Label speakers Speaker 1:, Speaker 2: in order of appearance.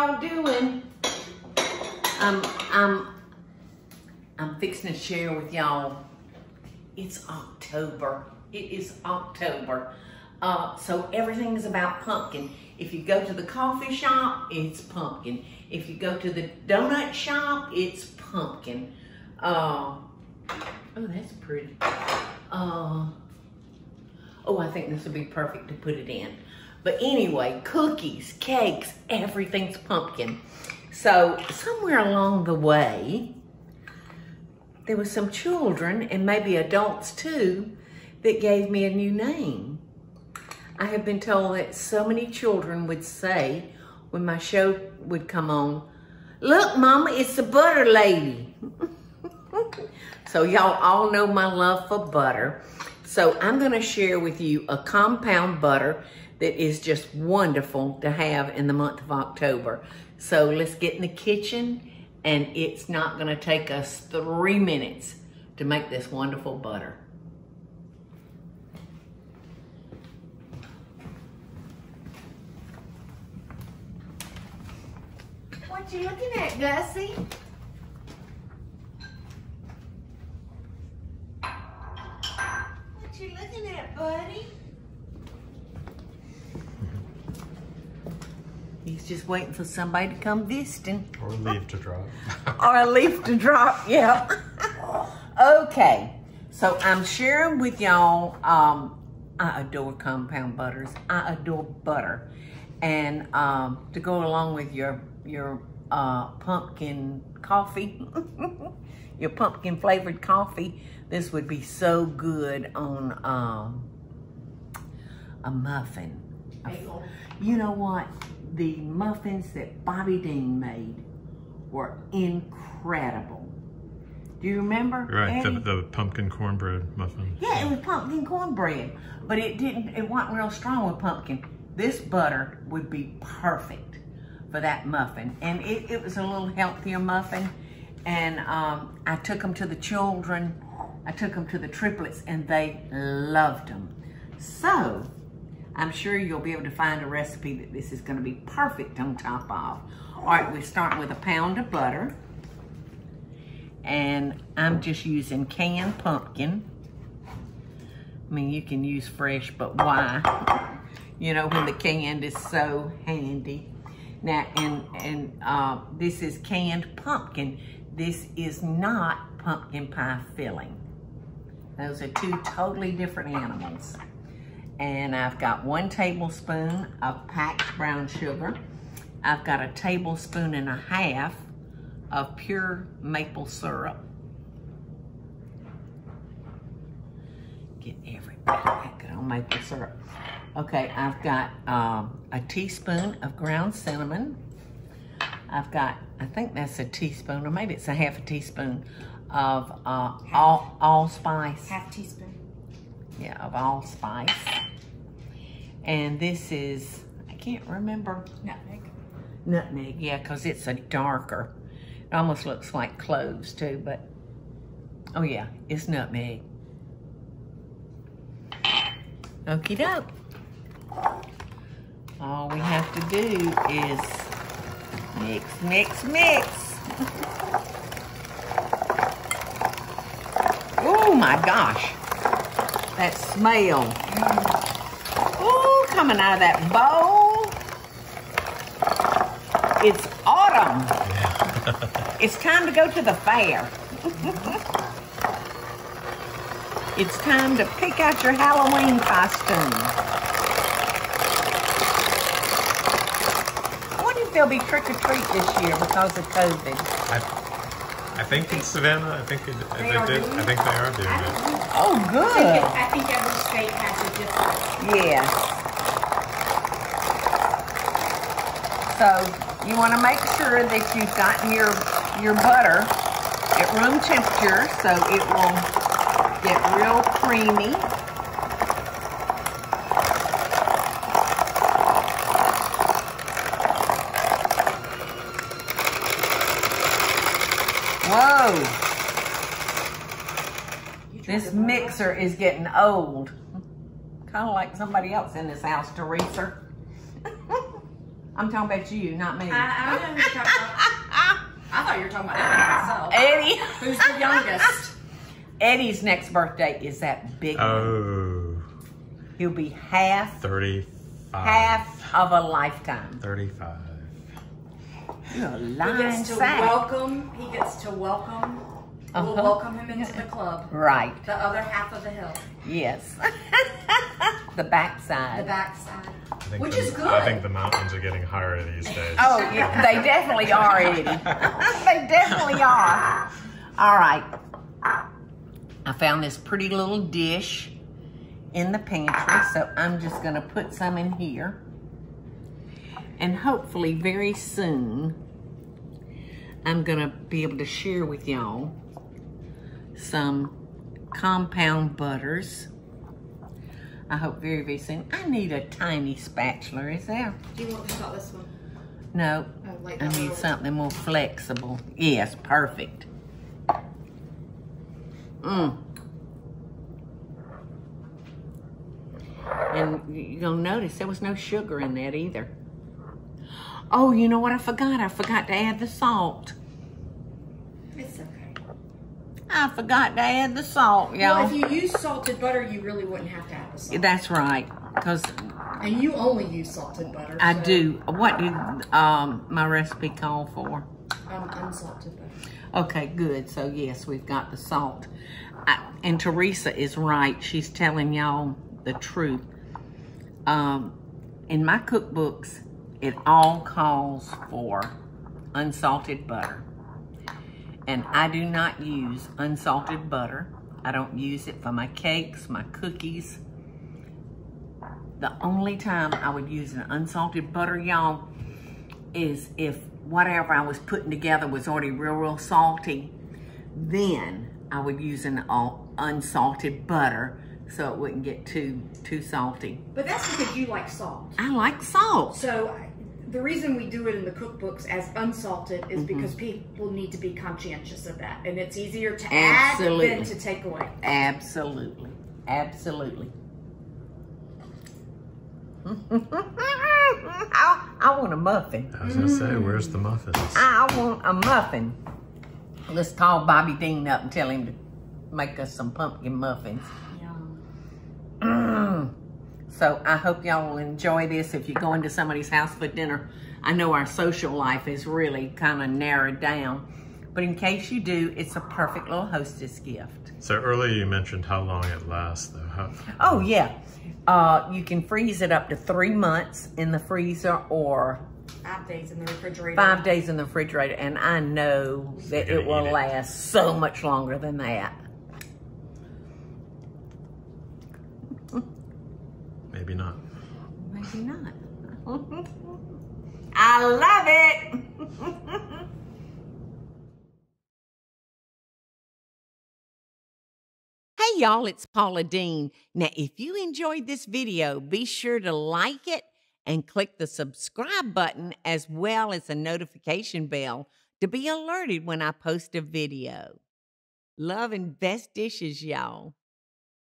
Speaker 1: y'all doing? I'm fixing to share with y'all. It's October. It is October. So everything is about pumpkin. If you go to the coffee shop, it's pumpkin. If you go to the donut shop, it's pumpkin. Oh, that's pretty. Oh, I think this would be perfect to put it in. But anyway, cookies, cakes, everything's pumpkin. So somewhere along the way, there was some children, and maybe adults too, that gave me a new name. I have been told that so many children would say, when my show would come on, "Look, Mama, it's the butter lady." So y'all all know my love for butter. So I'm gonna share with you a compound butter that is just wonderful to have in the month of October. So let's get in the kitchen, and it's not gonna take us 3 minutes to make this wonderful butter. What you looking at, Gussie? What you looking at, buddy? He's just waiting for somebody to come visiting.
Speaker 2: Or a leaf to drop.
Speaker 1: Or a leaf to drop, yeah. Okay, so I'm sharing with y'all, I adore compound butters. I adore butter. And to go along with your pumpkin coffee, your pumpkin flavored coffee, this would be so good on a muffin.
Speaker 3: Bagel.
Speaker 1: You know what? The muffins that Bobby Deen made were incredible. Do you remember?
Speaker 2: Right, the pumpkin cornbread muffin.
Speaker 1: Yeah, it was pumpkin cornbread, but it wasn't real strong with pumpkin. This butter would be perfect for that muffin. And it was a little healthier muffin. And I took them to the children. I took them to the triplets, and they loved them. So I'm sure you'll be able to find a recipe that this is gonna be perfect on top of. All right, we start with a pound of butter. And I'm just using canned pumpkin. I mean, you can use fresh, but why? You know, when the canned is so handy. Now, and this is canned pumpkin. This is not pumpkin pie filling. Those are two totally different animals. And I've got 1 tablespoon of packed brown sugar. I've got a 1.5 tablespoons of pure maple syrup. Get every bit of that good old maple syrup. Okay, I've got a teaspoon of ground cinnamon. I've got, I think that's a teaspoon, or maybe it's a 1/2 teaspoon of allspice.
Speaker 3: 1/2 teaspoon.
Speaker 1: Yeah, of allspice. And this is, I can't remember.
Speaker 3: Nutmeg.
Speaker 1: Nutmeg, yeah, because it's a darker. It almost looks like cloves too, but, oh yeah, it's nutmeg. Okie doke. All we have to do is mix, mix, mix. Oh my gosh, that smell. Oh, coming out of that bowl. It's autumn. It's time to go to the fair. It's time to pick out your Halloween costume. I wonder if there'll be trick-or-treat this year because of COVID.
Speaker 2: I think in Savannah, I think they are doing it.
Speaker 1: Oh, good.
Speaker 3: I think every state has a different.
Speaker 1: Yes. So you want to make sure that you've gotten your butter at room temperature so it will get real creamy. Whoa. This mixer is getting old. Kind of like somebody else in this house, Teresa. I'm talking about you, not me.
Speaker 3: I know who you're talking about. I thought you were talking about
Speaker 1: Eddie.
Speaker 3: myself. Who's the youngest?
Speaker 1: Eddie's next birthday is that big one.
Speaker 2: Oh.
Speaker 1: He'll be half
Speaker 2: 35.
Speaker 1: half of a lifetime.
Speaker 2: 35.
Speaker 1: You're a
Speaker 3: He
Speaker 1: lying
Speaker 3: gets to
Speaker 1: sack.
Speaker 3: welcome. He gets to welcome. We'll welcome him into the club.
Speaker 1: Right.
Speaker 3: The other half of the hill.
Speaker 1: Yes. The backside.
Speaker 3: The backside. Which
Speaker 2: the,
Speaker 3: is good.
Speaker 2: I think the mountains are getting higher these days.
Speaker 1: Oh, yeah, they definitely are, Eddie. They definitely are. All right. I found this pretty little dish in the pantry, so I'm just going to put some in here. And hopefully very soon, I'm going to be able to share with y'all some compound butters. I hope very, very soon. I need a tiny spatula, is there?
Speaker 3: Do you want to start this one?
Speaker 1: No,
Speaker 3: Oh, like
Speaker 1: I
Speaker 3: that
Speaker 1: need
Speaker 3: little-
Speaker 1: something more flexible. Yes, perfect. And you're gonna notice there was no sugar in that either. Oh, you know what I forgot? I forgot to add the salt.
Speaker 3: It's okay.
Speaker 1: I forgot to add the salt, y'all.
Speaker 3: Well, if you use salted butter, you really wouldn't have to add the salt.
Speaker 1: That's right, because
Speaker 3: And you only use salted butter.
Speaker 1: I
Speaker 3: so,
Speaker 1: do. What did my recipe call for?
Speaker 3: Unsalted butter.
Speaker 1: Okay, good. So yes, we've got the salt. And Teresa is right. She's telling y'all the truth. In my cookbooks, it all calls for unsalted butter. And I do not use unsalted butter. I don't use it for my cakes, my cookies. The only time I would use an unsalted butter, y'all, is if whatever I was putting together was already real, real salty. Then I would use an unsalted butter so it wouldn't get too salty.
Speaker 3: But that's because you like salt.
Speaker 1: I like salt.
Speaker 3: So the reason we do it in the cookbooks as unsalted is because people need to be conscientious of that. And it's easier to
Speaker 1: Absolutely.
Speaker 3: add than to take away.
Speaker 1: Absolutely. Absolutely. I want a muffin.
Speaker 2: I was going to say, where's the muffins?
Speaker 1: I want a muffin. Let's call Bobby Deen up and tell him to make us some pumpkin muffins.
Speaker 3: Yum.
Speaker 1: So I hope y'all will enjoy this. If you go into somebody's house for dinner, I know our social life is really kind of narrowed down. But in case you do, it's a perfect little hostess gift.
Speaker 2: So earlier you mentioned how long it lasts, though.
Speaker 1: Oh, yeah. You can freeze it up to 3 months in the freezer or
Speaker 3: 5 days in the refrigerator.
Speaker 1: 5 days in the refrigerator. And I know that
Speaker 2: You're
Speaker 1: it
Speaker 2: gonna
Speaker 1: will
Speaker 2: eat it.
Speaker 1: last so much longer than that.
Speaker 2: Maybe not.
Speaker 1: Maybe not. I love it. Hey y'all, it's Paula Deen. Now, if you enjoyed this video, be sure to like it and click the subscribe button as well as the notification bell to be alerted when I post a video. Love and best dishes, y'all.